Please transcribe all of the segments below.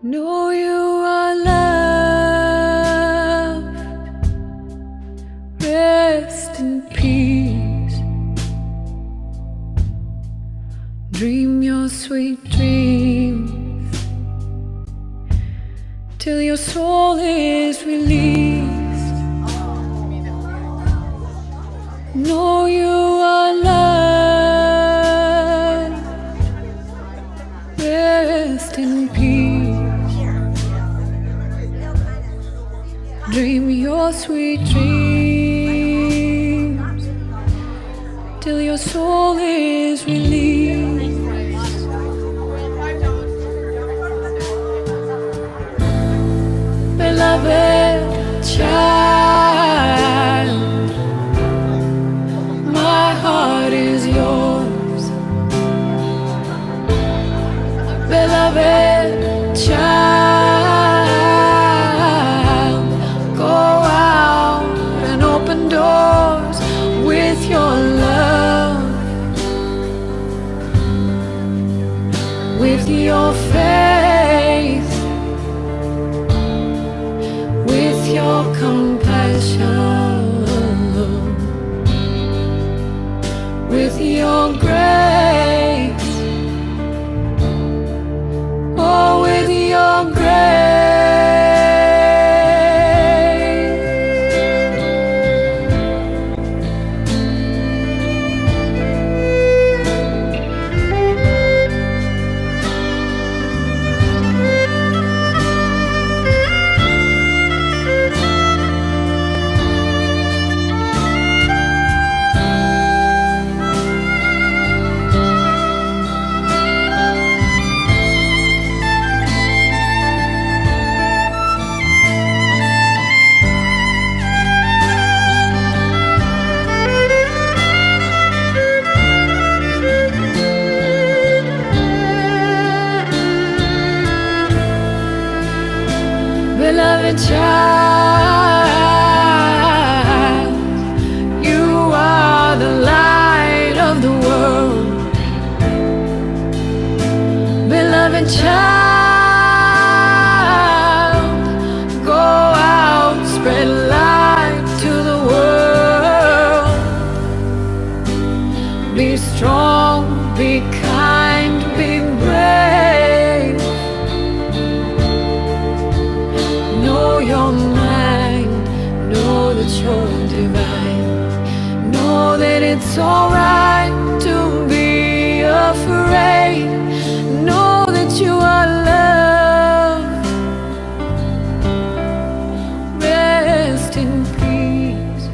Know you are loved. Rest in peace. Dream your sweet dreams till your soul is released. Know you are loved. Rest in peace. Dream your sweet dreams till your soul is released. Beloved child, my heart is yours. Beloved child, go out and open doors with your love, with your faith, with your compassion, with your grace, oh, with your grace. Beloved child, you are the light of the world. Beloved child, go out, spread light to the world. Be strong, be kind, be brave. Know your mind, know that you're divine. Know that it's alright to be afraid. Know that you are loved. Rest in peace.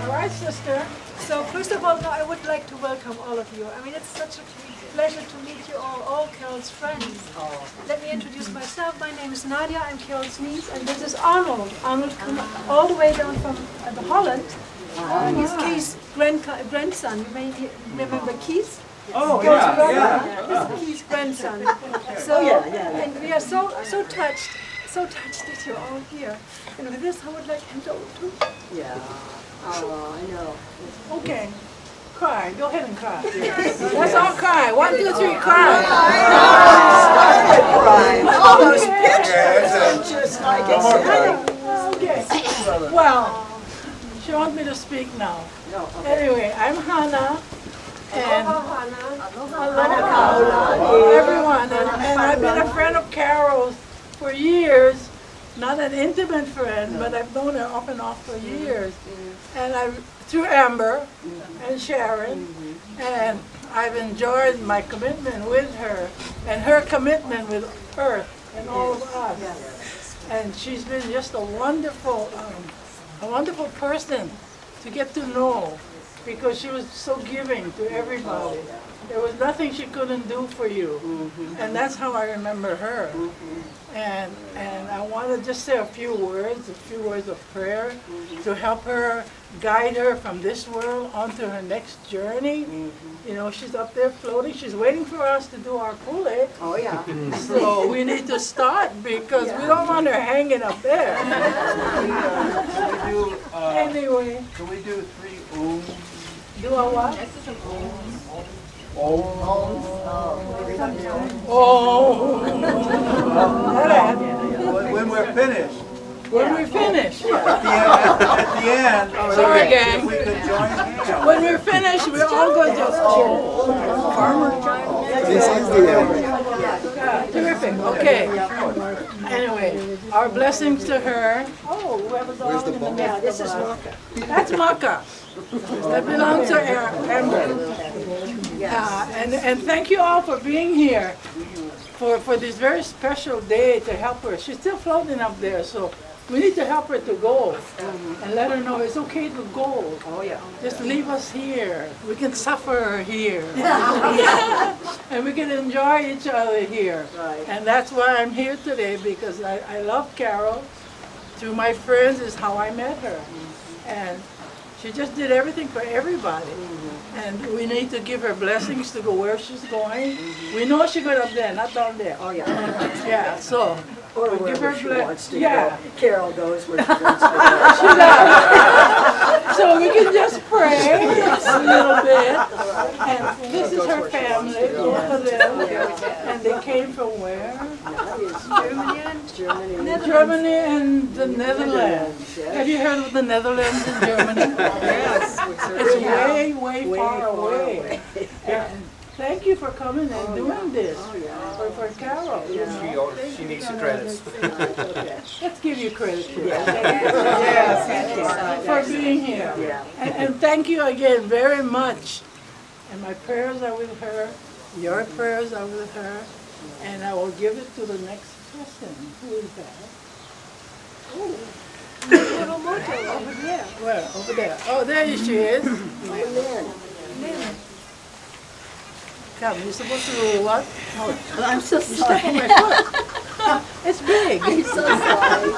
All right, sister. So first of all, I would like to welcome all of you. I mean, it's such a pleasure to meet you all Carol's friends. Let me introduce myself. My name is Nadia. I'm Carol's niece, and this is Arnold. Arnold came all the way down from Holland. He's Keith's grandson. You may remember Keith? Oh, Carol's brother. yeah. This is Keith's grandson. So, and we are so touched that you're all here. And with this, I would like to hand over to. Yeah. Oh, I know. Okay. Cry. Go ahead and cry. Let's all cry. 1, 2, 3, cry. All those pictures are just like it's Okay. Well, she wants me to speak now. No, Anyway, I'm Hannah. And Aloha. everyone. And I've been a friend of Carol's for years. Not an intimate friend, but I've known her off and off for years. And through Amber and Sharon, and I've enjoyed my commitment with her and her commitment with Earth and all of us. And she's been just a wonderful person to get to know, because she was so giving to everybody. There was nothing she couldn't do for you, and that's how I remember her. And I want to just say a few words of prayer to help her, guide her from this world onto her next journey. You know, she's up there floating. She's waiting for us to do our pulley. Oh, yeah. So we need to start, because we don't want her hanging up there. Anyway. Can we do 3 ooms? Do a what? When we're finished, When we finish. at the end, Sorry, gang. if we could join hands. When we're finished, we're all going to. This is the end. Terrific. Okay. Anyway, our blessings to her. Where's the ball? This is Maca. That's Maca. That belongs to Amber. And thank you all for being here for this very special day to help her. She's still floating up there, so we need to help her to go and let her know it's okay to go. Oh yeah. Just leave us here. We can suffer here. And we can enjoy each other here. Right. And that's why I'm here today, because I love Carol. Through my friends is how I met her. And she just did everything for everybody. And we need to give her blessings to go where she's going. We know she's going up there, not down there. Oh, yeah. Yeah, so Or we give wherever her she ble- wants to yeah. go. Carol goes where she wants to go. She does. So we can just pray a little bit. And this is her family, both of them. And they came from where? Germany and the Netherlands. Have you heard of the Netherlands and Germany? Yes. It's way, way far away. And thank you for coming and doing this for Carol. you know. She needs the credits. Let's give you credit too. Yes, for being here. And thank you again very much. And my prayers are with her. Your prayers are with her. And I will give it to the next person. Who is that? Little motor over there. Where? Over there. Oh, there she is. Come, you're supposed to do what? Oh, I'm so you step on my foot. It's big. I'm so sorry.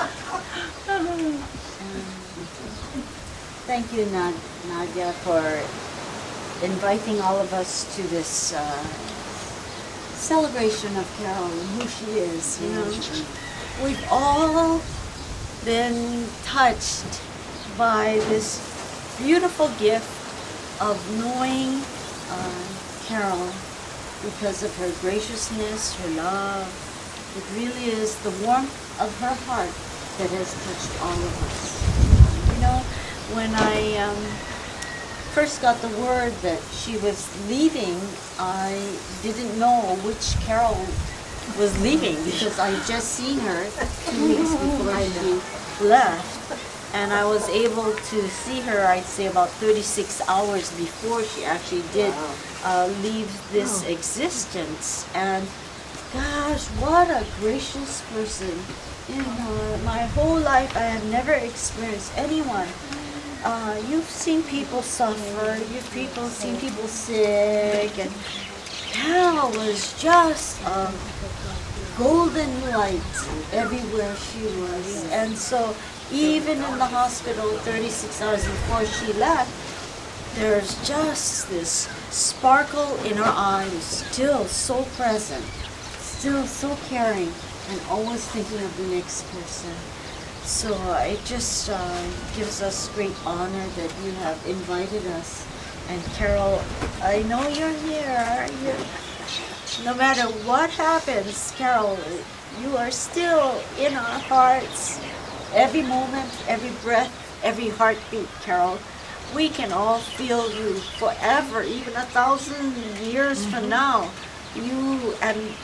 Thank you, Nadia, for inviting all of us to this celebration of Carol and who she is. You know, we've all been touched by this beautiful gift of knowing Carol because of her graciousness, her love. It really is the warmth of her heart that has touched all of us. You know, when I first got the word that she was leaving, I didn't know which Carol was leaving because I just seen her 2 weeks before she left. And I was able to see her, I'd say about 36 hours before she actually did leave this existence. And gosh, what a gracious person. You know, my whole life I have never experienced anyone. You've seen people suffer, you've seen people sick, and Carol was just a golden light everywhere she was. And so even in the hospital 36 hours before she left, there's just this sparkle in her eyes, still so present, still so caring, and always thinking of the next person. So it just gives us great honor that you have invited us. And Carol, I know you're here. No matter what happens, Carol, you are still in our hearts. Every moment, every breath, every heartbeat, Carol. We can all feel you forever, even 1,000 years from now. You and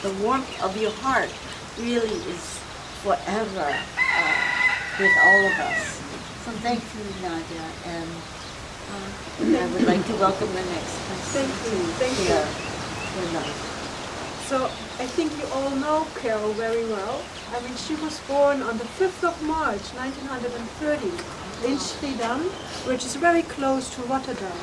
the warmth of your heart really is forever with all of us. So thank you, Nadia, and I would like to welcome the next person. Thank you. Yeah. So I think you all know Carol very well. I mean, she was born on the 5th of March, 1930, in Schiedam, which is very close to Rotterdam.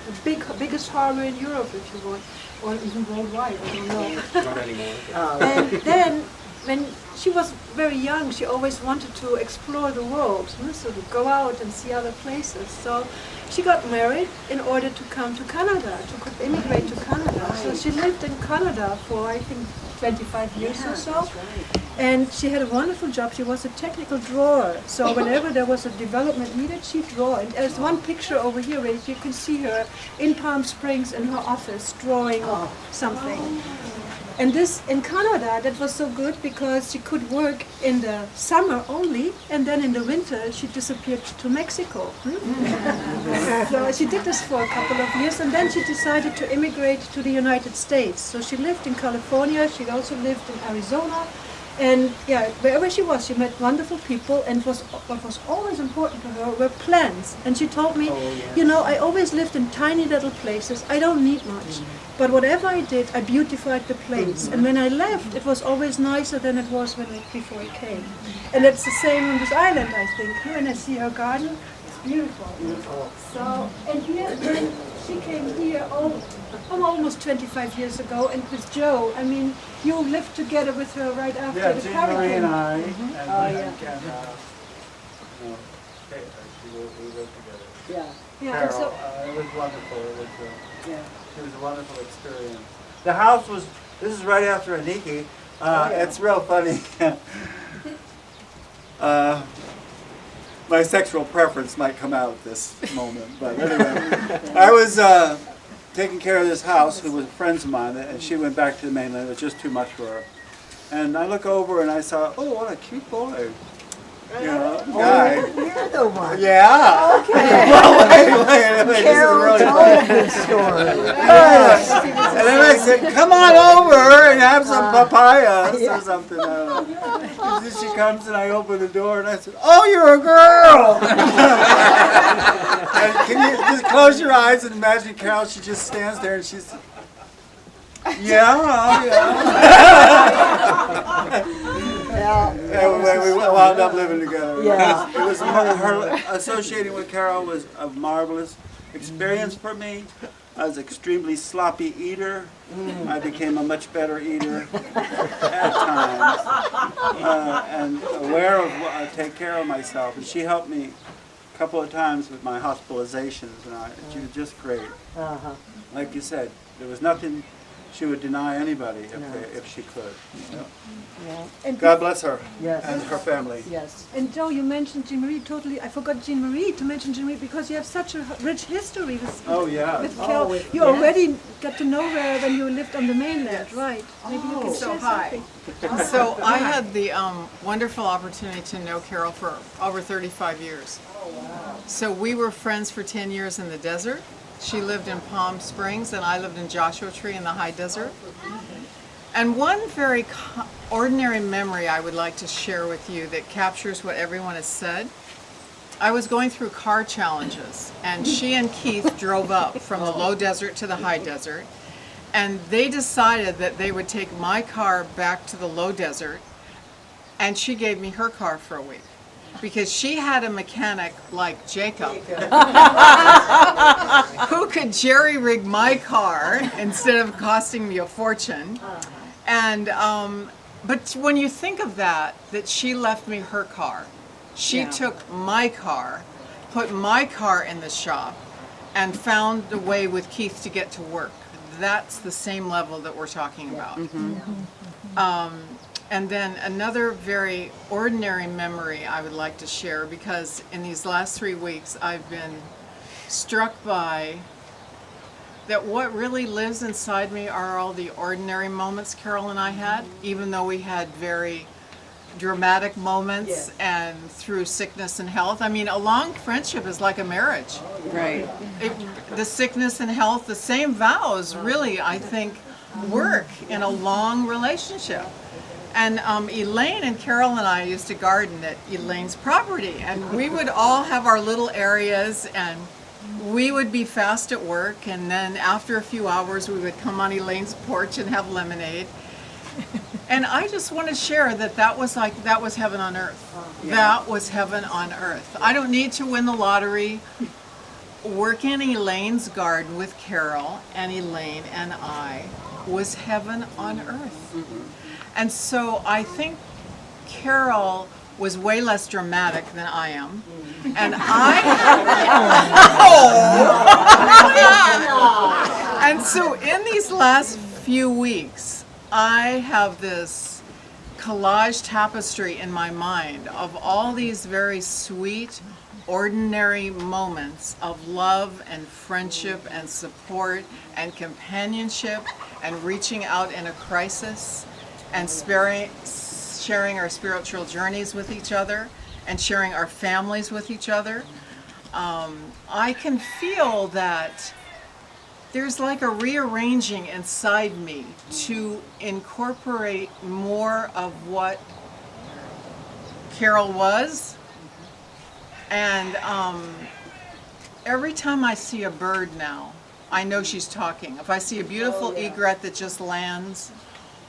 The biggest harbor in Europe, if you want, or even worldwide, I don't know. Not anymore. And then, when she was very young, she always wanted to explore the world, so to go out and see other places. So she got married in order to come to Canada, to immigrate to Canada. So she lived in Canada for, I think, 25 years or so. And she had a wonderful job. She was a technical drawer. So whenever there was a development needed, she'd draw. And there's one picture over here where you can see her in Palm Springs in her office drawing something. And this, in Canada, that was so good because she could work in the summer only, and then in the winter she disappeared to Mexico. So she did this for a couple of years, and then she decided to immigrate to the United States. So she lived in California, she also lived in Arizona, and yeah, wherever she was, she met wonderful people, and what was always important to her were plants. And she told me, you know, I always lived in tiny little places, I don't need much. But whatever I did, I beautified the place. And when I left, it was always nicer than it was before I came. And it's the same on this island, I think. When I see her garden, it's beautiful. So, and here, when she came here, almost 25 years ago, and with Joe, I mean, you lived together with her right after Yeah, the Jean Marie hurricane. and I, and we lived together. Yeah. Yeah, and Carol, so, it was wonderful. Yeah. It was a wonderful experience. The house was, this is right after Aniki. It's real funny. My sexual preference might come out at this moment, but anyway. I was taking care of this house who was friends of mine, and she went back to the mainland. It was just too much for her. And I look over and I saw, oh, what a cute boy. You know, guy. You're the one. Yeah. Okay. Well, wait, this is Carol really told funny. this story. And then I said, come on over and have some papayas or something. I don't know. And then she comes and I open the door and I said, oh, you're a girl. And can you just close your eyes and imagine Carol, she just stands there and she's, yeah. Yeah. We wound up living together. Yeah. It was her associating with Carol was a marvelous experience for me. I was an extremely sloppy eater. I became a much better eater at times, and aware of what I take care of myself. And she helped me a couple of times with my hospitalizations, and she was just great. Uh-huh. Like you said, there was nothing she would deny anybody if she could. Yeah. and God bless her Yes. and her family. Yes. And Joe, you mentioned Jean Marie. Totally, I forgot Jean Marie to mention Jean Marie because you have such a rich history with Oh yeah. with Carol. with- You already got to know her when you lived on the mainland, right? Maybe you can So share hi. something. So I had the wonderful opportunity to know Carol for over 35 years. So we were friends for 10 years in the desert. She lived in Palm Springs and I lived in Joshua Tree in the high desert. And one very ordinary memory I would like to share with you that captures what everyone has said. I was going through car challenges and she and Keith drove up from the low desert to the high desert. And they decided that they would take my car back to the low desert, and she gave me her car for a week because she had a mechanic like Jacob who could jerry-rig my car instead of costing me a fortune. And but when you think of that she left me her car, she took my car, put my car in the shop, and found a way with Keith to get to work. That's the same level that we're talking about. And then another very ordinary memory I would like to share, because in these last 3 weeks I've been struck by that what really lives inside me are all the ordinary moments Carol and I had, even though we had very dramatic moments and through sickness and health. I mean, a long friendship is like a marriage. Right. The sickness and health, the same vows really, I think, work in a long relationship. And Elaine and Carol and I used to garden at Elaine's property, and we would all have our little areas, and we would be fast at work, and then after a few hours we would come on Elaine's porch and have lemonade. And I just want to share that was heaven on earth. That was heaven on earth. I don't need to win the lottery. Working in Elaine's garden with Carol and Elaine and I was heaven on earth. And so I think Carol was way less dramatic than I am. And and so in these last few weeks, I have this collage tapestry in my mind of all these very sweet, ordinary moments of love and friendship and support and companionship and reaching out in a crisis and sharing our spiritual journeys with each other and sharing our families with each other. I can feel that there's like a rearranging inside me to incorporate more of what Carol was. And every time I see a bird now, I know she's talking. If I see a beautiful egret that just lands,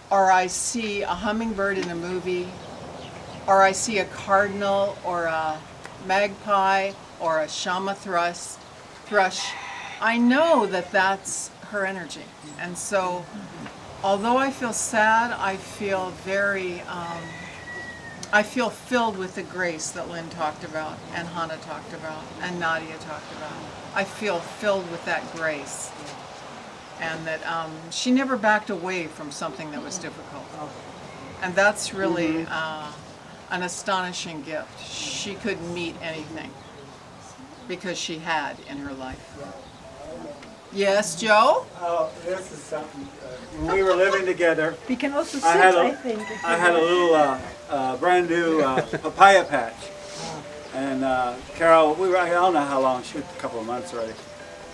or I see a hummingbird in a movie, or I see a cardinal or a magpie or a shama thrush, I know that that's her energy. And so, although I feel sad, I feel very, I feel filled with the grace that Lynn talked about, and Hannah talked about, and Nadia talked about. I feel filled with that grace. And that she never backed away from something that was difficult. And that's really an astonishing gift. She could meet anything because she had in her life. Yes, Joe? Oh, this is something. When we were living together, We can also sit, I had I think. I had a little brand new papaya patch. And Carol, I don't know how long, she was a couple of months already.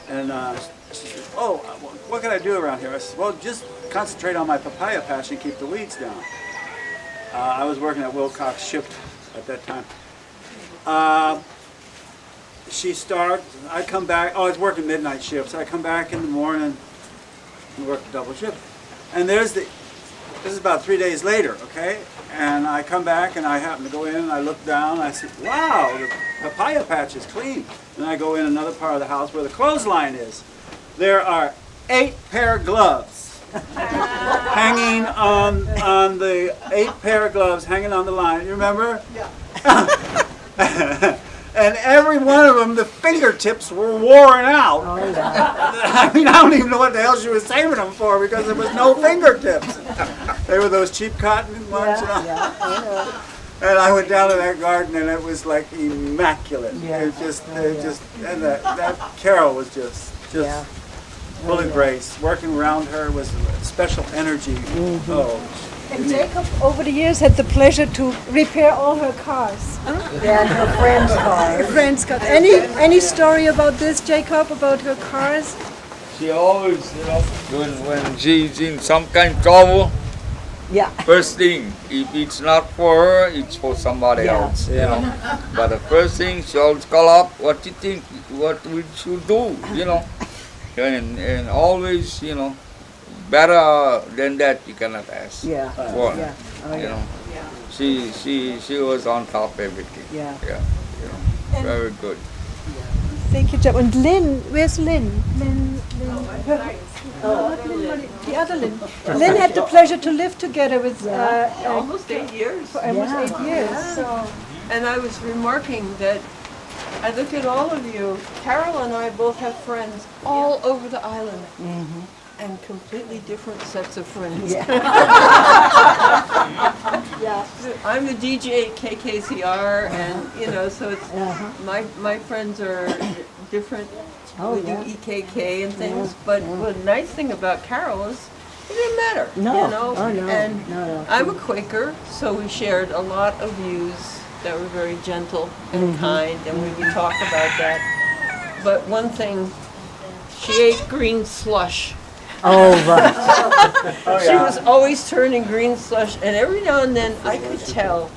And she said, oh, what can I do around here? I said, well, just concentrate on my papaya patch and keep the weeds down. I was working at Wilcox shift at that time. She starts, I come back, I was working midnight shifts. I come back in the morning and work a double shift. And this is about 3 days later, okay? And I come back and I happen to go in and I look down and I say, wow, the papaya patch is clean. And I go in another part of the house where the clothesline is. There are 8 pair of gloves hanging on the 8 pair of gloves hanging on the line. You remember? Yeah. And every one of them, the fingertips were worn out. Oh, yeah. I mean, I don't even know what the hell she was saving them for because there was no fingertips. They were those cheap cotton ones. Yeah, I know. And I went down to that garden and it was like immaculate. Yeah. It just, and that Carol was just full of grace. Working around her was a special energy. Mm-hmm. Oh. And Jacob, over the years, had the pleasure to repair all her cars. Yeah, and her friend's car. Friends' cars. Any story about this, Jacob, about her cars? She always, when she's in some kind of trouble, Yeah. first thing, if it's not for her, it's for somebody else, But the first thing, she always call up, what you think, what we should do, And always, better than that you cannot ask Yeah. for, Yeah. Oh, yeah. She was on top of everything. Yeah. Very good. Thank you, Jacob. And Lynn, where's Lynn? Lynn, not Lynn, Molly, the other Lynn. Lynn had the pleasure to live together with Almost 8 years. for almost 8 years. So. And I was remarking that I look at all of you. Carol and I both have friends all over the island. And completely different sets of friends. I'm the DJ at KKCR, and so it's my friends are different. We do EKK and things, but the nice thing about Carol is it didn't matter. No. Oh, no. And No. I'm a Quaker, so we shared a lot of views that were very gentle and kind, and we would talk about that. But one thing, she ate green slush. Oh, right. She was always turning green slush, and every now and then I could tell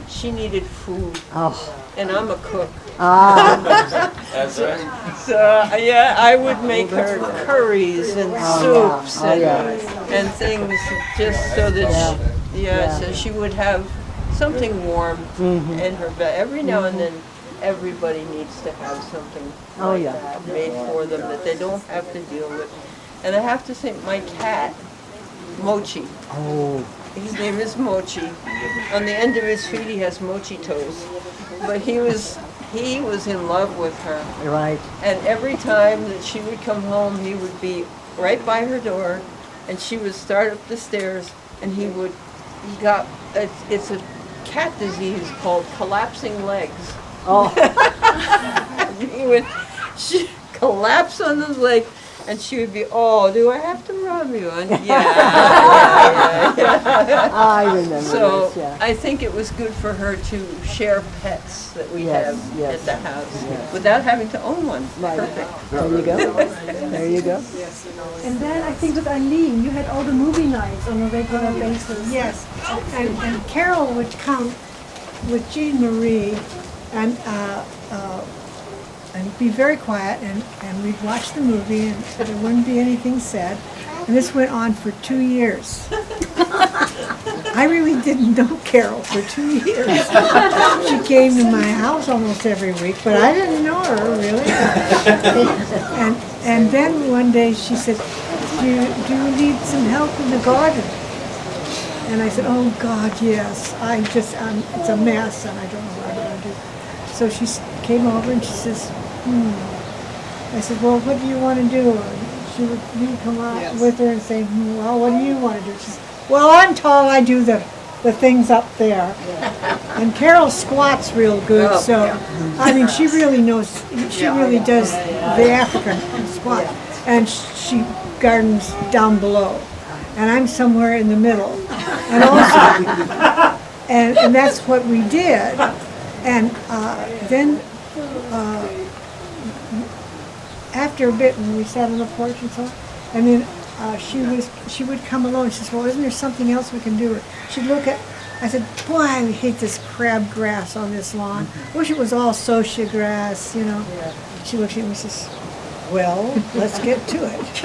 she needed food, Oh. and I'm a cook. That's right. So I would make her curries and soups and things just so that so she would have something warm in her bed. Every now and then, everybody needs to have something that made for them that they don't have to deal with. And I have to say, my cat, Mochi, his name is Mochi. On the end of his feet he has mochi toes. But he was in love with her. Right. And every time that she would come home, he would be right by her door, and she would start up the stairs, and it's a cat disease called collapsing legs. Oh. She'd collapse on his leg, and she would be, oh, do I have to rub you? And yeah. I remember So this, yeah. I think it was good for her to share pets that we Yes, have yes. at the house Yes. without having to own one. Right. Perfect. There you go. There you go. And then I think with Eileen, you had all the movie nights on a regular basis. Yes, and Carol would come with Jean Marie and be very quiet, and we'd watch the movie, and there wouldn't be anything said. And this went on for 2 years. I really didn't know Carol for 2 years. She came to my house almost every week, but I didn't know her really. And then one day she said, do you need some help in the garden? And I said, oh God, yes. It's a mess, and I don't know what I'm going to do. So she came over and she says, I said, well, what do you want to do? And you'd come out with her and say, well, what do you want to do? She says, well, I'm tall, I do the things up there. And Carol squats real good, I mean, she really knows, she really does the African squat. And she gardens down below. And I'm somewhere in the middle. And also, and that's what we did. And then after a bit, when we sat on the porch and so on, and then she would come along. She says, well, isn't there something else we can do? She'd look at, I said, boy, I hate this crabgrass on this lawn. Wish it was all Socia grass, you know. She looked at me and says, well, let's get to it.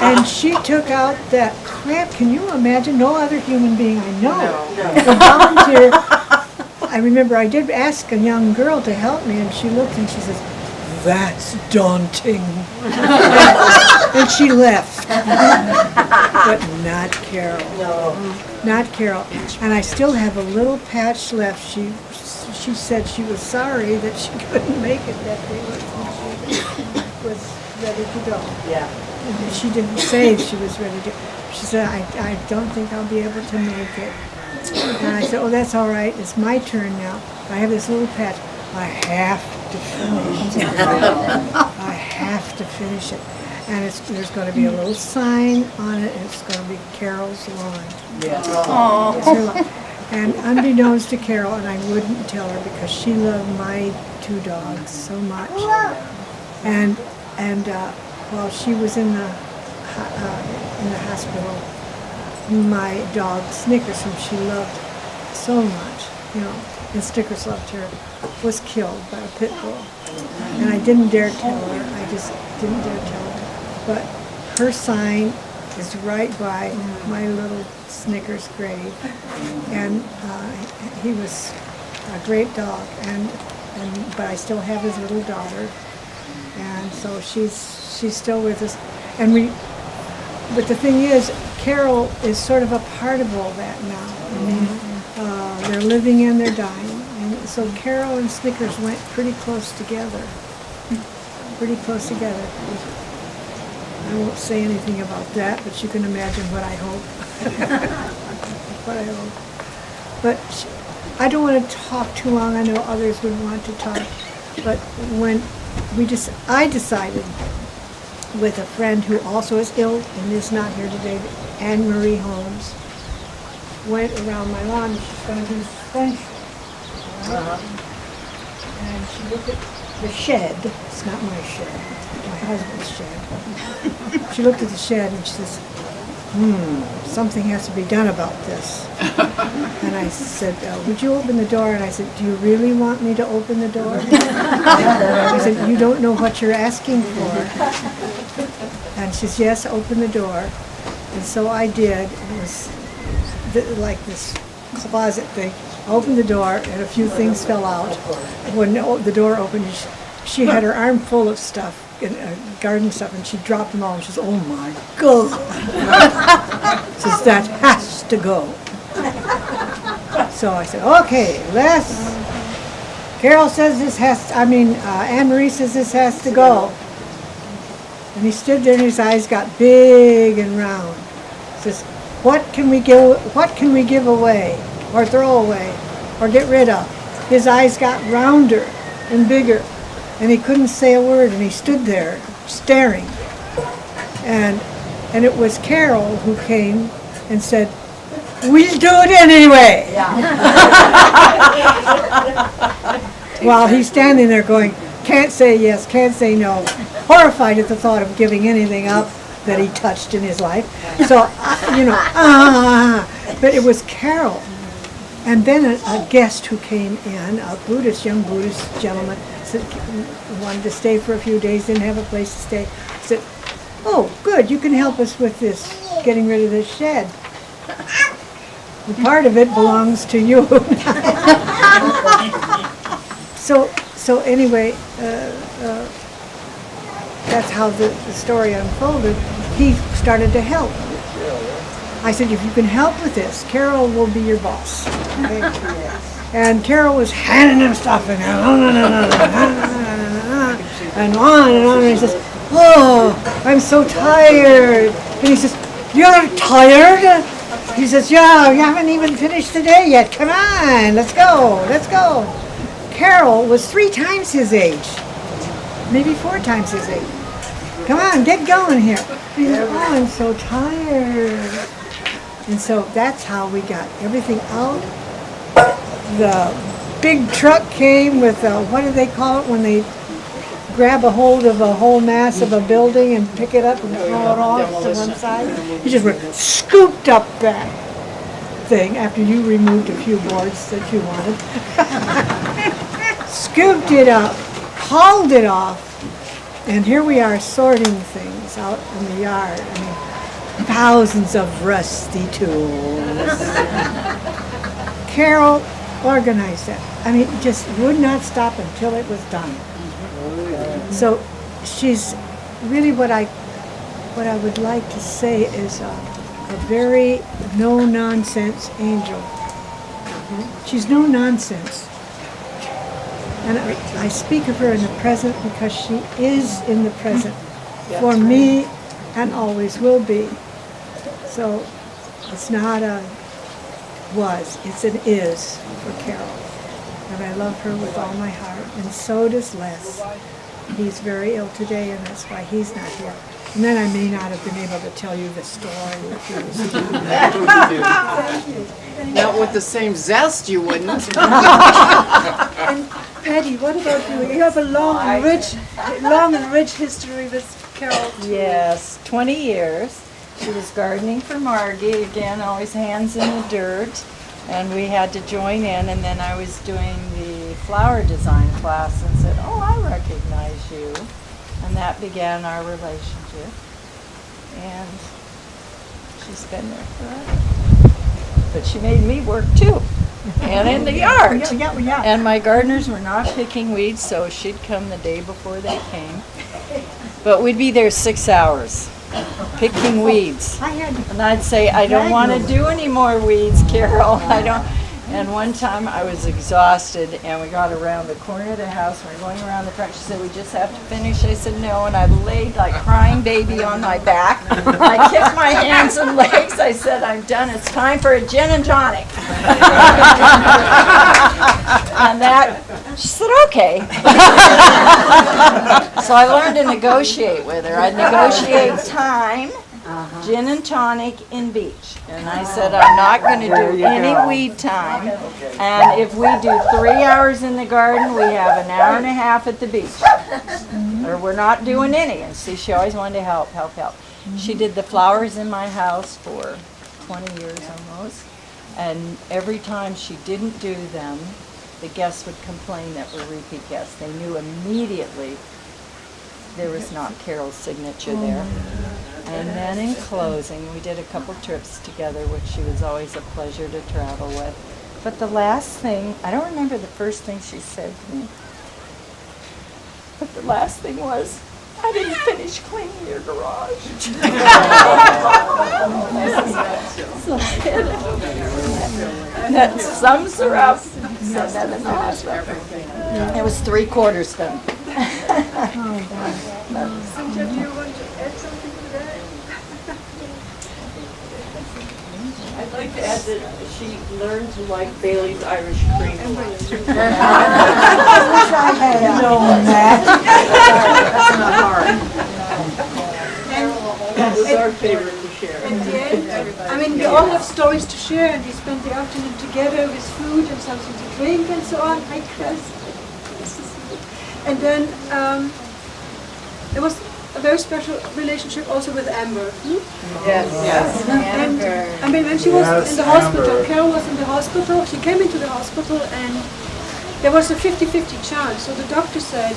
And she took out that crab. Can you imagine? No other human being I know would volunteer. I remember I did ask a young girl to help me, and she looked and she says, that's daunting. And she left. But not Carol. No. Not Carol. And I still have a little patch left. She said she was sorry that she couldn't make it that day when she was ready to go. Yeah. And she didn't say she was ready to. She said, I don't think I'll be able to make it. And I said, oh, that's all right. It's my turn now. I have this little patch. I have to finish it. I have to finish it. And there's going to be a little sign on it, and it's going to be Carol's lawn. Yeah. It's her lawn. And unbeknownst to Carol, and I wouldn't tell her because she loved my 2 dogs so much. And while she was in the hospital, my dog Snickers, whom she loved so much, you know, and Snickers loved her, was killed by a pit bull. And I didn't dare tell her. I just didn't dare tell her. But her sign is right by my little Snickers grave. And he was a great dog. But I still have his little daughter. And so she's still with us. But the thing is, Carol is sort of a part of all that now. I mean, they're living and they're dying. And so Carol and Snickers went pretty close together. Pretty close together. I won't say anything about that, but you can imagine what I hope. What I hope. But I don't want to talk too long. I know others would want to talk. But when I decided with a friend who also is ill and is not here today, Anne Marie Holmes, went around my lawn. She's going to do French. Right? And she looked at the shed. It's not my shed. It's my husband's shed. She looked at the shed and she says, something has to be done about this. And I said, would you open the door? And I said, do you really want me to open the door? I said, you don't know what you're asking for. And she says, yes, open the door. And so I did. It was like this closet thing. I opened the door and a few things fell out. When the door opened, she had her arm full of stuff, garden stuff, and she dropped them all and she says, oh my God. She says, that has to go. So I said, okay, Carol says Anne Marie says this has to go. And he stood there and his eyes got big and round. He says, what can we give away or throw away or get rid of? His eyes got rounder and bigger and he couldn't say a word and he stood there staring. And it was Carol who came and said, we'll do it anyway. While he's standing there going, can't say yes, can't say no, horrified at the thought of giving anything up that he touched in his life. So, but it was Carol. And then a guest who came in, a young Buddhist gentleman, said, wanted to stay for a few days, didn't have a place to stay, said, oh, good, you can help us with this, getting rid of this shed. And part of it belongs to you. So anyway, that's how the story unfolded. He started to help. I said, if you can help with this, Carol will be your boss. Okay? And Carol was handing him stuff and on and on. And he says, oh, I'm so tired. And he says, you're tired? He says, yeah, you haven't even finished the day yet. Come on, let's go. Carol was 3 times his age, maybe 4 times his age. Come on, get going here. He said, oh, I'm so tired. And so that's how we got everything out. The big truck came with, what do they call it when they grab a hold of a whole mass of a building and pick it up and throw it off to one side? He just went, scooped up that thing after you removed a few boards that you wanted. Scooped it up, hauled it off, and here we are sorting things out in the yard. I mean, thousands of rusty tools. Carol organized that. I mean, just would not stop until it was done. So she's really what I would like to say is a very no-nonsense angel. She's no nonsense. And I speak of her in the present because she is in the present for me and always will be. So it's not a was, it's an is for Carol. And I love her with all my heart, and so does Les. He's very ill today, and that's why he's not here. And then I may not have been able to tell you the story. Not with the same zest, you wouldn't. And Patty, what about you? You have a long and rich history with Carol. Yes, 20 years. She was gardening for Margie, again, always hands in the dirt. And we had to join in, and then I was doing the flower design class and said, oh, I recognize you. And that began our relationship. And she's been there forever. But she made me work too, and in the yard. Yeah. And my gardeners were not picking weeds, so she'd come the day before they came. But we'd be there 6 hours picking weeds. And I'd say, I don't want to do any more weeds, Carol. I don't. And one time I was exhausted, and we got around the corner of the house. We were going around the front. She said, we just have to finish. I said, no. And I laid like crying baby on my back. I kicked my hands and legs. I said, I'm done. It's time for a gin and tonic. And that, she said, okay. So I learned to negotiate with her. I'd negotiate time. Gin and tonic in beach. And I said, I'm not going to do any weed time. And if we do 3 hours in the garden, we have an hour and a half at the beach. Or we're not doing any. And see, she always wanted to help. She did the flowers in my house for 20 years almost. And every time she didn't do them, the guests would complain that were repeat guests. They knew immediately there was not Carol's signature there. And then in closing, we did a couple trips together, which she was always a pleasure to travel with. But the last thing, I don't remember the first thing she said to me, but the last thing was, I didn't finish cleaning your garage. That sums her up. Said that in the hospital. It was 3/4 done. Cynthia, do you want to add something to that? I'd like to add that she learned to like Bailey's Irish Cream. I wish I had known that. That's not hard. That was our favorite to share. At the end, I mean, we all have stories to share, and we spent the afternoon together with food and something to drink and so on. Hi, Chris. And then there was a very special relationship also with Amber. Yes. And I mean, when she was in the hospital, Carol was in the hospital. She came into the hospital, and there was a 50-50 chance. So the doctor said,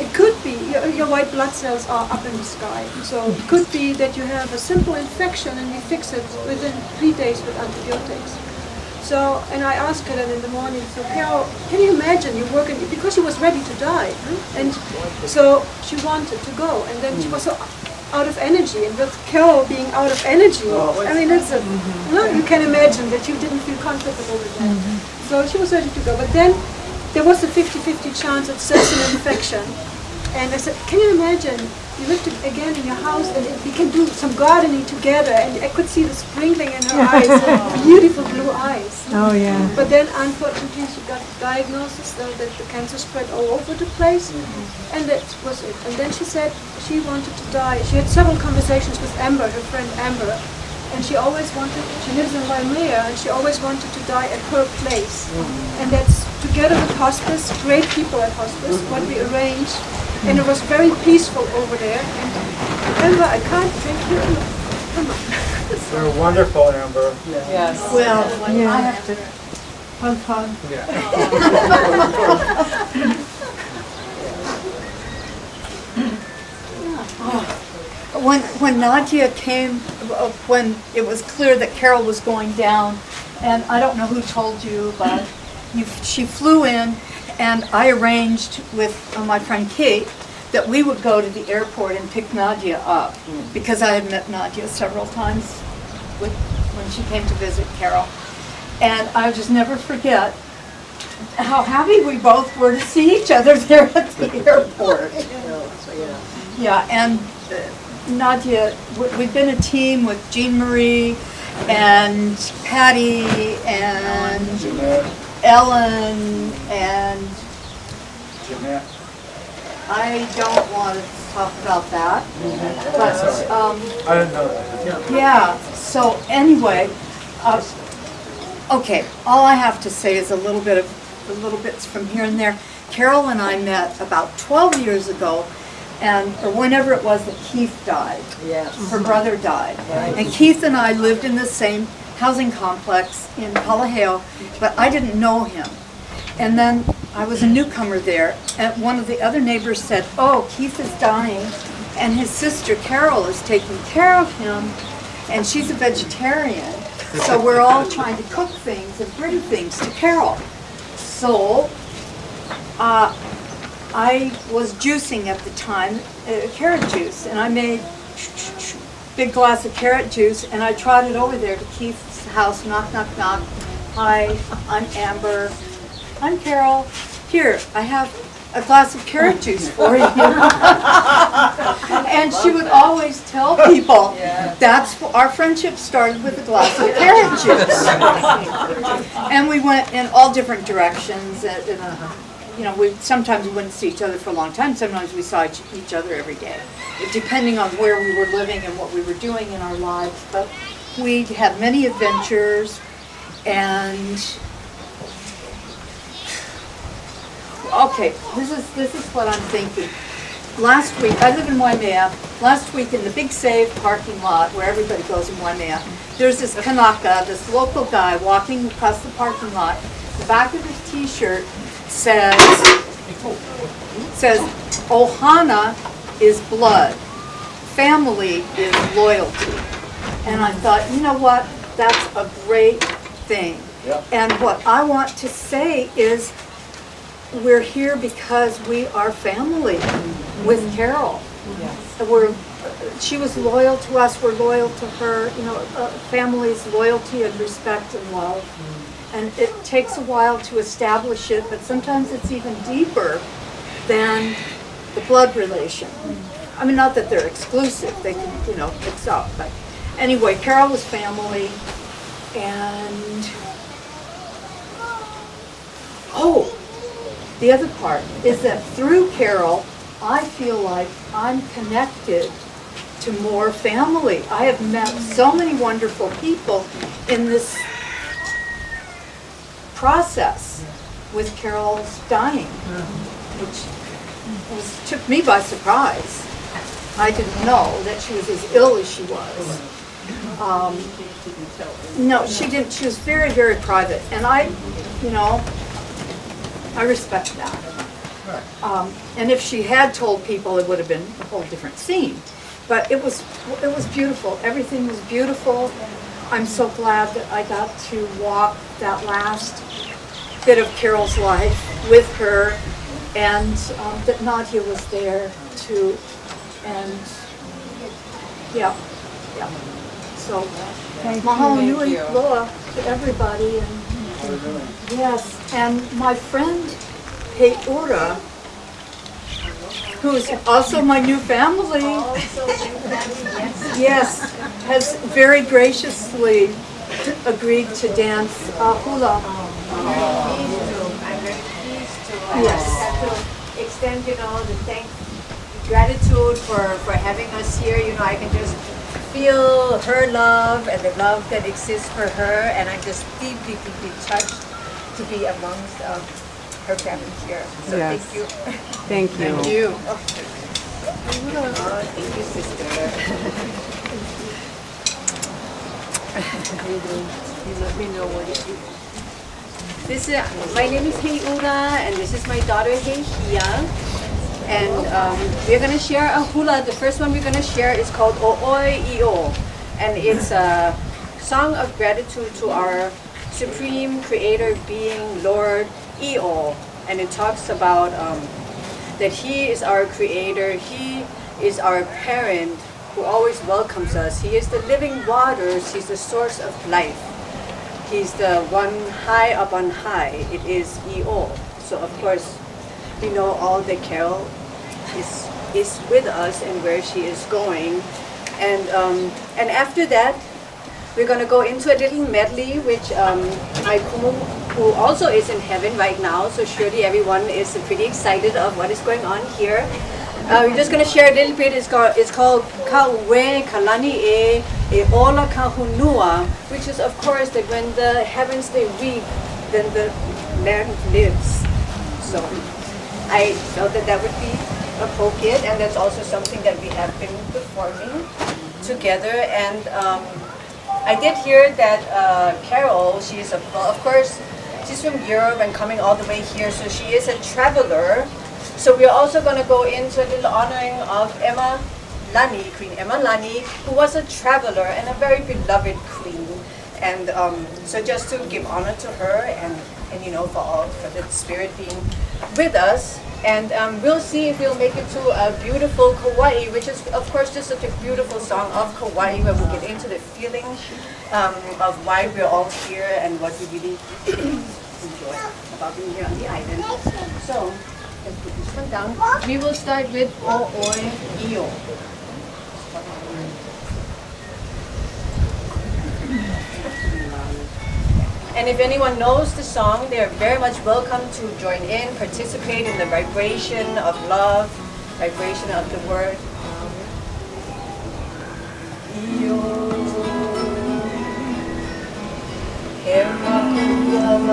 it could be your white blood cells are up in the sky. So it could be that you have a simple infection and we fix it within 3 days with antibiotics. So, and I asked her then in the morning, so Carol, can you imagine you're working, because she was ready to die. And so she wanted to go, and then she was so out of energy, and with Carol being out of energy, I mean, it's you can imagine that you didn't feel comfortable with that. So she was ready to go, but then there was a 50-50 chance it's just an infection. And I said, can you imagine, you lived again in your house and we can do some gardening together, and I could see the sprinkling in her eyes, beautiful blue eyes. Oh, yeah. But then unfortunately she got diagnosis that the cancer spread all over the place, and that was it. And then she said she wanted to die. She had several conversations with Amber, her friend Amber, and she always wanted, she lives in Waimea, and she always wanted to die at her place. And that's together with hospice, great people at hospice, what we arranged, and it was very peaceful over there. And Amber, I can't drink you. Come on. They're wonderful, Amber. Yes. Well, I have to hug. When Nadia came, when it was clear that Carol was going down, and I don't know who told you, but she flew in, and I arranged with my friend Kate that we would go to the airport and pick Nadia up, because I had met Nadia several times when she came to visit Carol. And I'll just never forget how happy we both were to see each other there at the airport. Yeah, and Nadia, we've been a team with Jean Marie and Patty and Ellen and Jeanette. I don't want to talk about that, but I didn't know that. yeah. So anyway, okay. All I have to say is a little bits from here and there. Carol and I met about 12 years ago, or whenever it was that Keith died. Yes. Her brother died, and Keith and I lived in the same housing complex in Palaheo, but I didn't know him. And then I was a newcomer there, and one of the other neighbors said, "Oh, Keith is dying, and his sister Carol is taking care of him, and she's a vegetarian, so we're all trying to cook things and bring things to Carol." So I was juicing at the time, carrot juice, and I made big glass of carrot juice, and I trotted over there to Keith's house, knock, knock, knock. "Hi, I'm Amber. I'm Carol. Here, I have a glass of carrot juice for you." And she would always tell people, that's our friendship started with a glass of carrot juice. And we went in all different directions. Sometimes we wouldn't see each other for a long time. Sometimes we saw each other every day, depending on where we were living and what we were doing in our lives. But we had many adventures, and okay, this is what I'm thinking. Last week, I live in Waimea. Last week in the Big Save parking lot where everybody goes in Waimea, there's this Kanaka, this local guy walking across the parking lot. The back of his t-shirt says, "Ohana is blood, family is loyalty." And I thought, you know what, that's a great thing. And what I want to say is, we're here because we are family with Carol. she was loyal to us, we're loyal to her, you know, family's loyalty and respect and love. And it takes a while to establish it, but sometimes it's even deeper than the blood relation. I mean, not that they're exclusive, they can, you know, mix up, but anyway, Carol was family, and oh, the other part is that through Carol, I feel like I'm connected to more family. I have met so many wonderful people in this process with Carol's dying, which took me by surprise. I didn't know that she was as ill as she was. No, she didn't. She was very, very private, and I, you know, I respect that. And if she had told people, it would have been a whole different scene. But it was beautiful. Everything was beautiful. I'm so glad that I got to walk that last bit of Carol's life with her, and that Nadia was there too. And yeah. So mahalo nui loa to everybody, and yes, and my friend Heura, who is also my new family, yes, has very graciously agreed to dance hula. I'm very pleased to. Yes. Have to extend, you know, the gratitude for having us here. You know, I can just feel her love and the love that exists for her, and I'm just deeply, deeply touched to be amongst her family here. So Yes. thank you. Thank you. Thank you. Oh, thank you, sister. You let me know what it is. This is, my name is Heura, and this is my daughter Heihia. And we're going to share a hula. The first one we're going to share is called O'oi I'o. And it's a song of gratitude to our Supreme Creator Being, Lord I'o. And it talks about that He is our Creator. He is our parent who always welcomes us. He is the living waters. He's the source of life. He's the one high up on high. It is I'o. So of course, we know all that Carol is with us and where she is going. And after that, we're going to go into a little medley, which my kumu, who also is in heaven right now, so surely everyone is pretty excited of what is going on here. We're just going to share a little bit. It's called Kauwe Kalani E Ola Kahunua, which is of course that when the heavens they weep, then the land lives. So I felt that would be appropriate, and that's also something that we have been performing together. And I did hear that Carol, she's of course, she's from Europe and coming all the way here, so she is a traveler. So we're also going to go into a little honoring of Emma Lani, Queen Emma Lani, who was a traveler and a very beloved queen. And so just to give honor to her, and you know, for the spirit being with us. And we'll see if we'll make it to a beautiful Kauai, which is of course just such a beautiful song of Kauai, where we'll get into the feeling of why we're all here and what we really enjoy about being here on the island. So let's put this one down. We will start with O'oi I'o. And if anyone knows the song, they are very much welcome to join in, participate in the vibration of love, vibration of the word. Kamehameha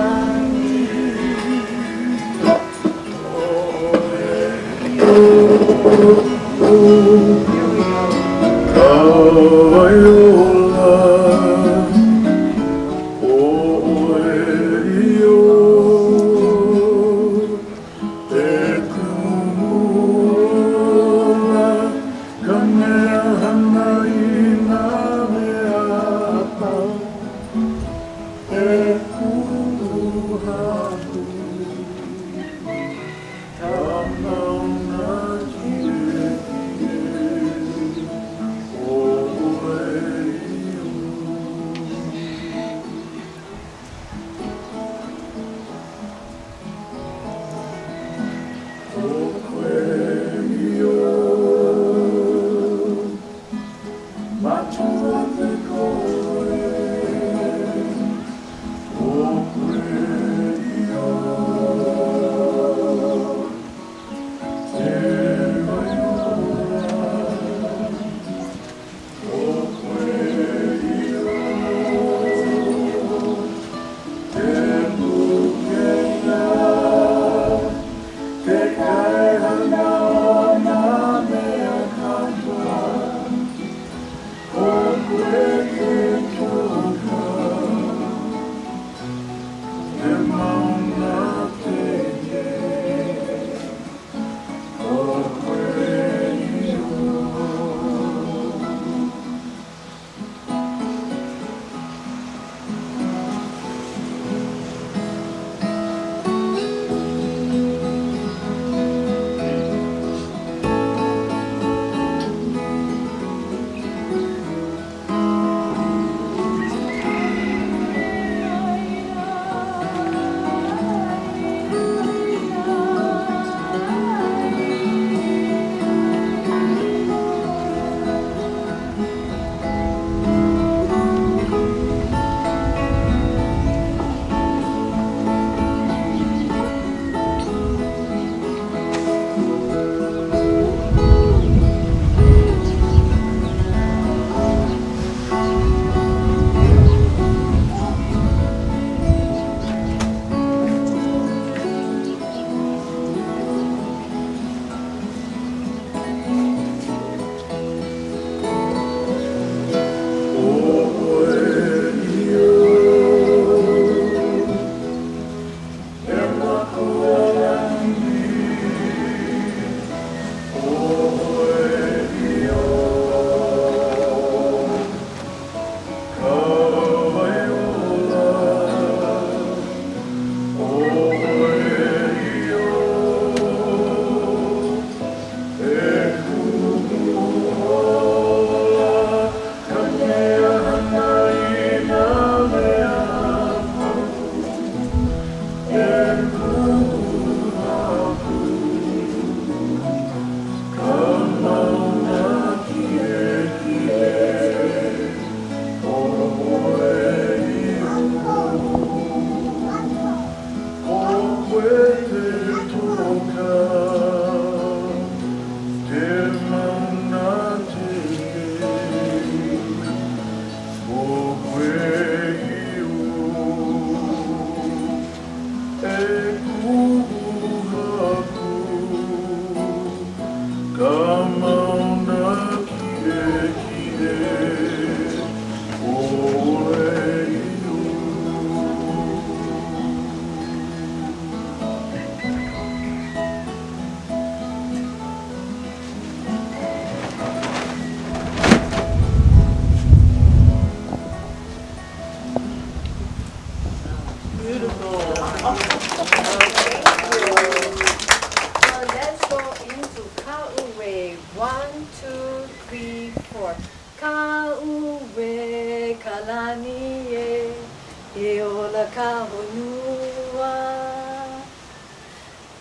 e ola ka honua.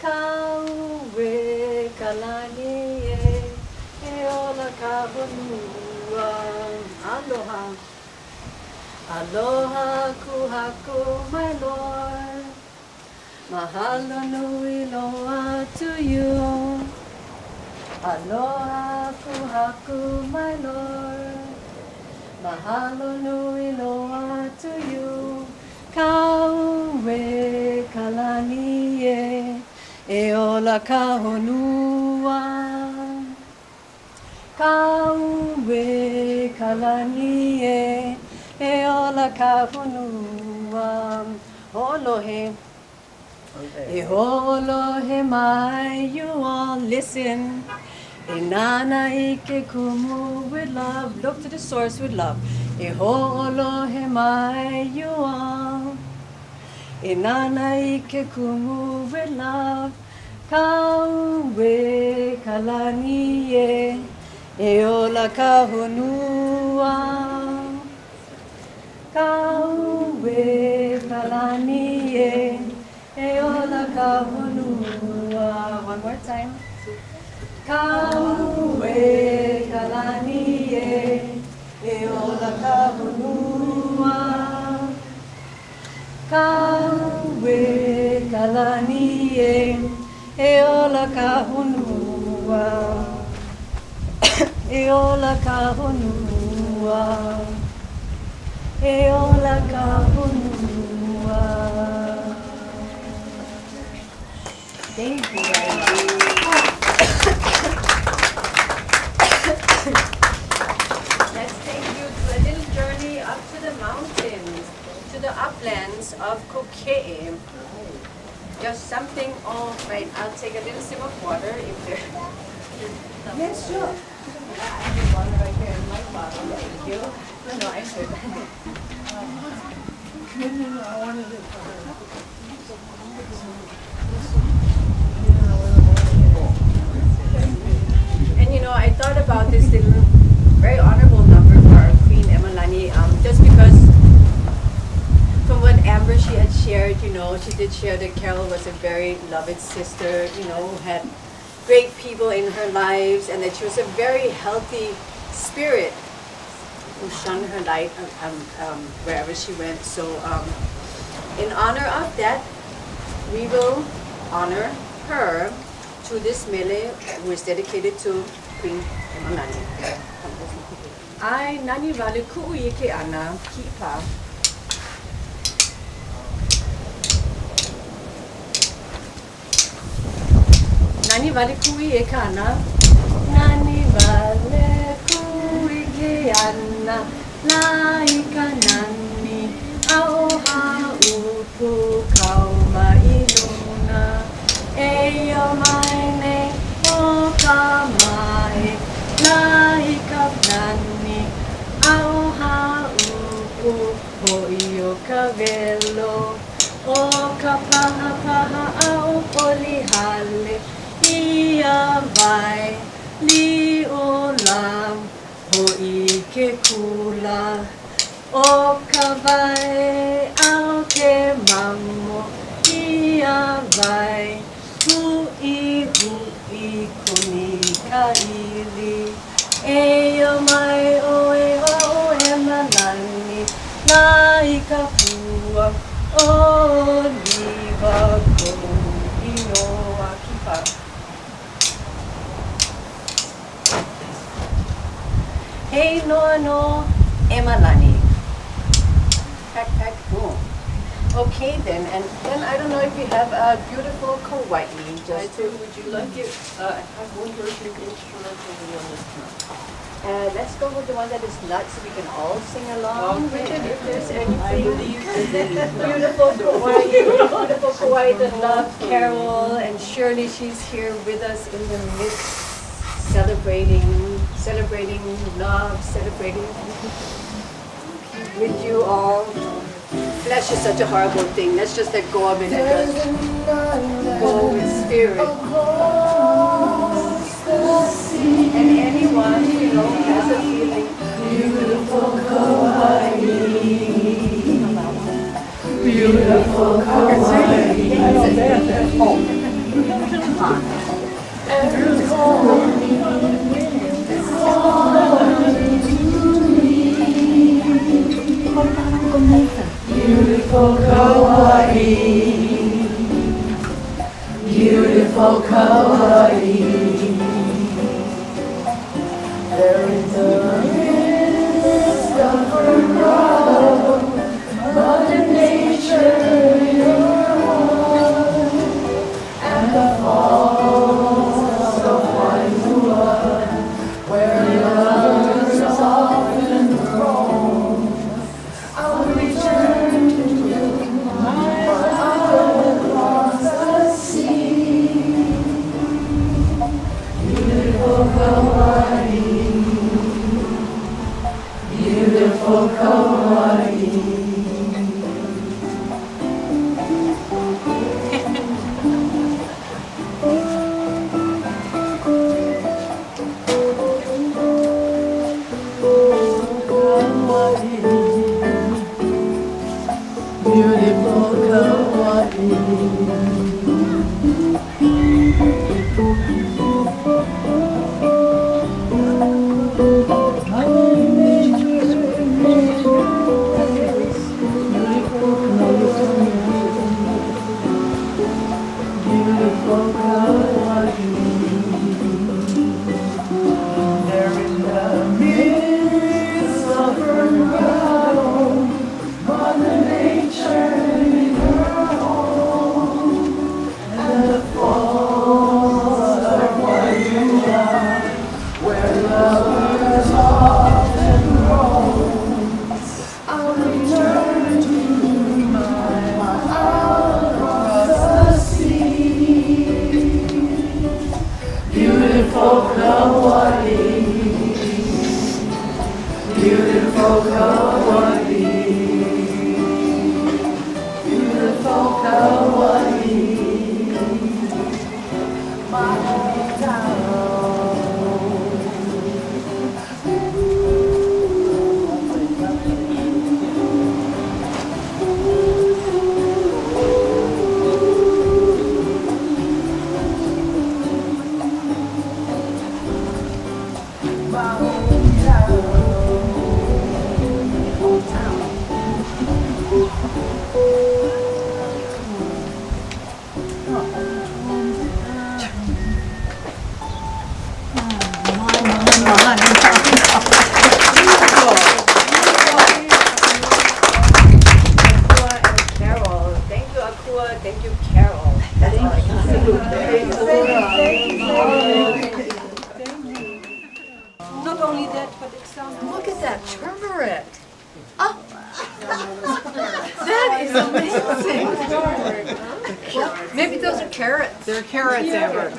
Kaue kalani e ola ka honua. Aloha. Aloha kuhaku, my Lord. Mahalo nui loa to you. Aloha kuhaku, my Lord. Mahalo nui loa to you. Kaue kalani e ola ka honua. Kaue kalani e ola ka honua. Olohe. E olohe mai, you all listen. E nana ike kumu with love. Look to the source with love. E olohe mai, you all. E nana ike kumu with love. Kaue kalani e ola ka honua. Kaue kalani e ola ka honua. One more time. Kaue kalani e ola ka honua. Kaue kalani e ola ka honua. E ola ka honua. E ola ka honua. Thank you, Let's take you to a little journey up to the mountains, to the uplands of Kokee. Just something, oh, right, I'll take a little sip of water if there. Yes, sure. I have water right here in my bottle. Thank you. No, I should. No, I wanted it for her. And you know, I thought about this little, very honorable number for our Queen Emalani, just because from what Amber she had shared, you know, she did share that Carol was a very loved sister, you know, who had great people in her lives, and that she was a very healthy spirit who shone her light wherever she went. So in honor of that, we will honor her to this mele, who is dedicated to Queen Emalani. Ai nani wale ku'u ike ana kipa. Nani wale ku'i e kana. Nani wale ku'i ke ana. Laika nani. Aoha upu kauma iluna. Eyo maine o kamae. Laika nani. Aoha upu ho'io ka velo. O ka paha paha au poli hale. Ia vai li olam ho ike kula o ka vai au ke mamo ia vai hui kuni ka ili e o mai o e malani la ika pua o liva ko ino akipa. Hey no Emalani. Pack, boom. Okay then, and then I don't know if you have a beautiful Kauai. Just to, would you like it? Have one version instrumental and one that's not. let's go with the one that is nuts so we can all sing along with it if there's anything. I believe Beautiful Kauai that loves Carol, and surely she's here with us in the midst, celebrating love, celebrating with you all. Flesh is such a horrible thing. Let's just let go of it and just go with spirit. And anyone, you know, has a feeling. Beautiful Kauai. Beautiful kawaii, beautiful kawaii. There is a mist of her brow, Mother Nature in her heart, and the falls of Wailua, where lovers often roam. I'll return to my heart across the sea. Beautiful kawaii, beautiful kawaii. Beautiful There in the midst of her brow, Mother Nature in her home, and the falls of Wailua, where lovers often roam. I'll return to my heart across the sea. Beautiful kawaii, beautiful kawaii. Beautiful kawaii, my hometown. My Carol. Thank you, Akua. Thank you, Carol. Not only that, but it sounds. Look at that turmeric. Oh. That is amazing. Maybe those are carrots. They're carrots, Amber.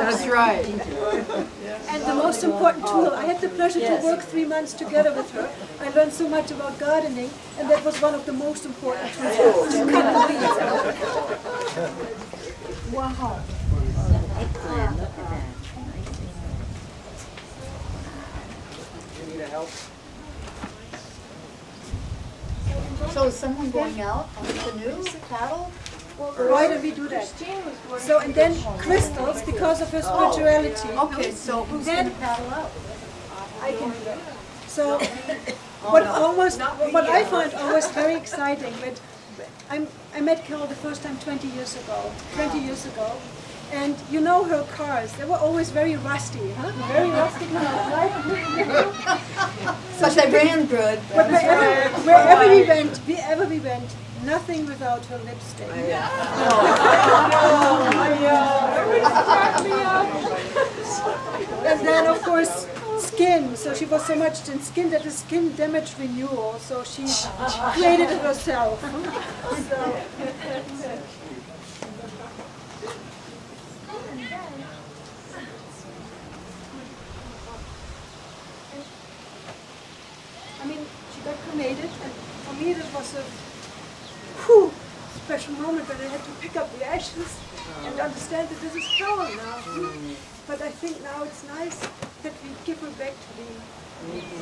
That's right. And the most important tool, I had the pleasure to work 3 months together with her. I learned so much about gardening, and that was one of the most important tools. You can't believe it. Wow. So is someone going out on the canoe, paddle? Why do we do that? So, and then crystals, because of her spirituality. Okay, so who's going to paddle out? I can do that. So, what I find always very exciting, but I met Carol the first time 20 years ago, and you know her cars, they were always very rusty, huh? Very rusty cars, right? But they ran good. But wherever we went, nothing without her lipstick. And then, of course, skin. So she was so much in skin that the skin damage renewal. So she created it herself. I mean, she got cremated, and for me that was a special moment that I had to pick up the ashes and understand that this is Carol now. But I think now it's nice that we give her back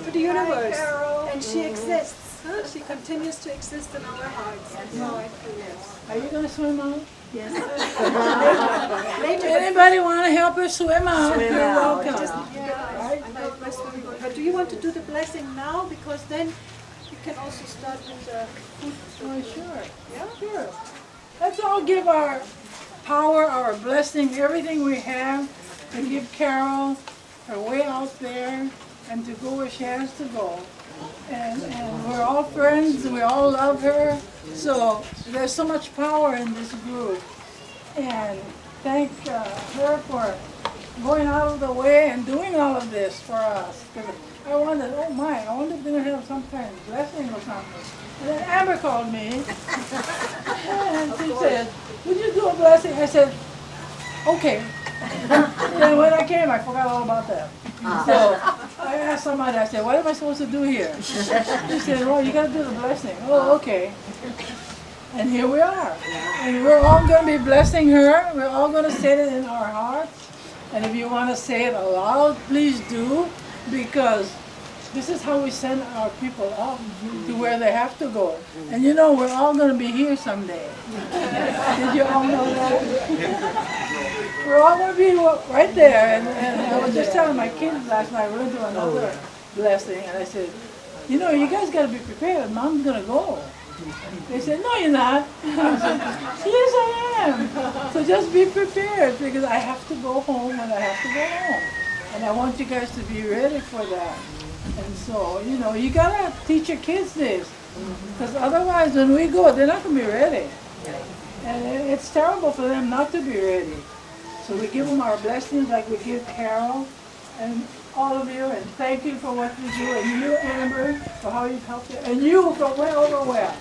to the universe. And And she exists. Huh? She continues to exist in our hearts. That's how I feel. Yes. Are you gonna swim out? Yes. Later. Anybody want to help her swim out? Swim You're out. welcome. I know my swimming board. But do you want to do the blessing now? Because then you can also start with the food. Oh, sure. Yeah, sure. Let's all give our power, our blessing, everything we have to give Carol her way out there and to go where she has to go. And we're all friends, we all love her. So there's so much power in this group. And thank her for going out of the way and doing all of this for us. 'Cause I wondered, oh my, I wonder if they're going to have some kind of blessing or something. And then Amber called me and she said, would you do a blessing? I said, okay. Then when I came, I forgot all about that. So I asked somebody, I said, what am I supposed to do here? She said, well, you got to do the blessing. Oh, okay. And here we are. And we're all going to be blessing her. We're all going to say it in our hearts. And if you want to say it aloud, please do, because this is how we send our people out to where they have to go. And you know, we're all going to be here someday. Did you all know that? We're all going to be right there. And I was just telling my kids last night, we're going to do another blessing. And I said, you know, you guys got to be prepared. Mom's going to go. They said, no, you're not. I said, yes, I am. So just be prepared, because I have to go home when I have to go home. And I want you guys to be ready for that. And so, you know, you gotta teach your kids this, because otherwise when we go, they're not gonna be ready. And it's terrible for them not to be ready. So we give them our blessings like we give Carol and all of you, and thank you for what you do, and you, Amber, for how you've helped it, and you from way over where?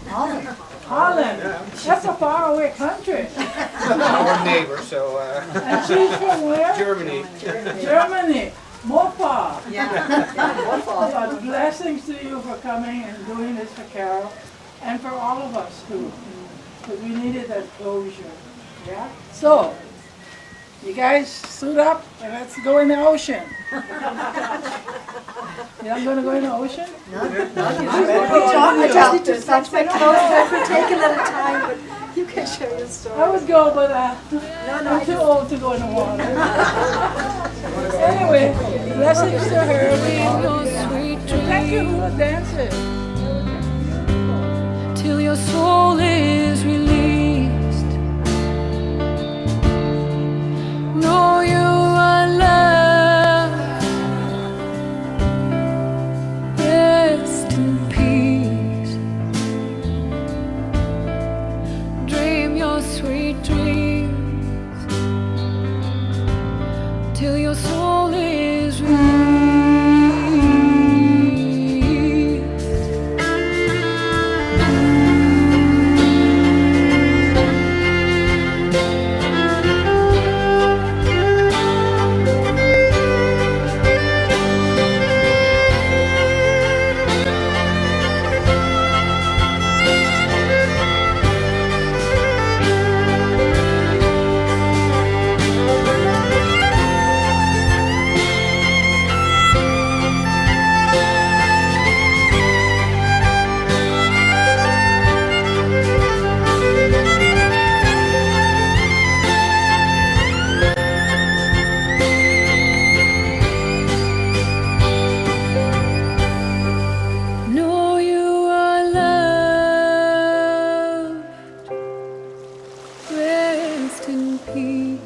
Holland. Holland. That's a faraway country. Our neighbor, so. And she's from where? Germany. Germany. Mopa. Yeah. But blessings to you for coming and doing this for Carol, and for all of us too, because we needed that closure. Yeah. So, you guys suit up and let's go in the ocean. You're not going to go in the ocean? I just need to fetch my clothes. That will take a little time, but you can share your story. I would go, but I'm too old to go in the water. Anyway, blessings to her. Thank you for the dances. Till your soul is released. Know you are loved. Rest in peace. Dream your sweet dreams. Till your soul is released. Know you are loved. Rest in peace.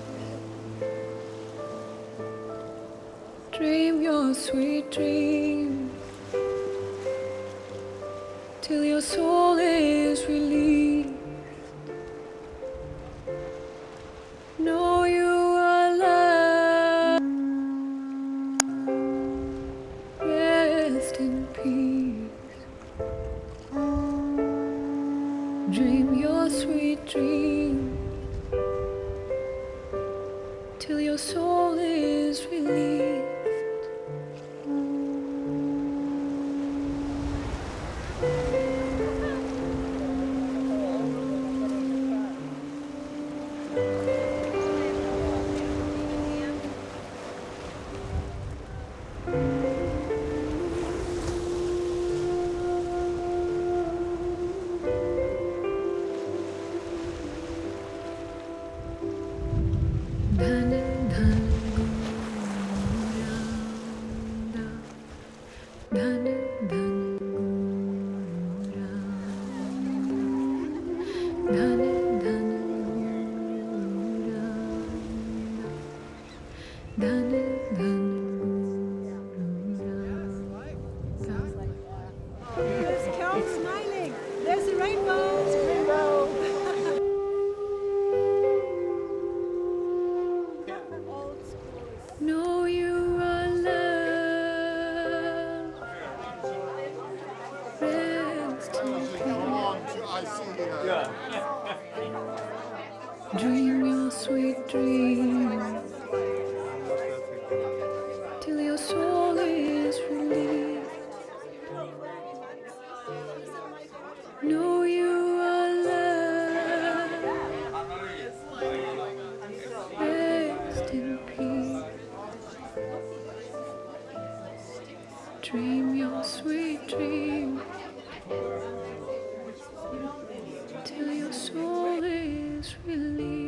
Dream your sweet dreams. Till your soul is released. Know you are loved. Rest in peace. Dream your sweet dreams. Till your soul is released. There's Carol smiling. There's the rainbow. Know you are loved. Rest in peace. Dream your sweet dream till your soul is relieved. Know you are loved. Rest in peace. Dream your sweet dream till your soul is relieved.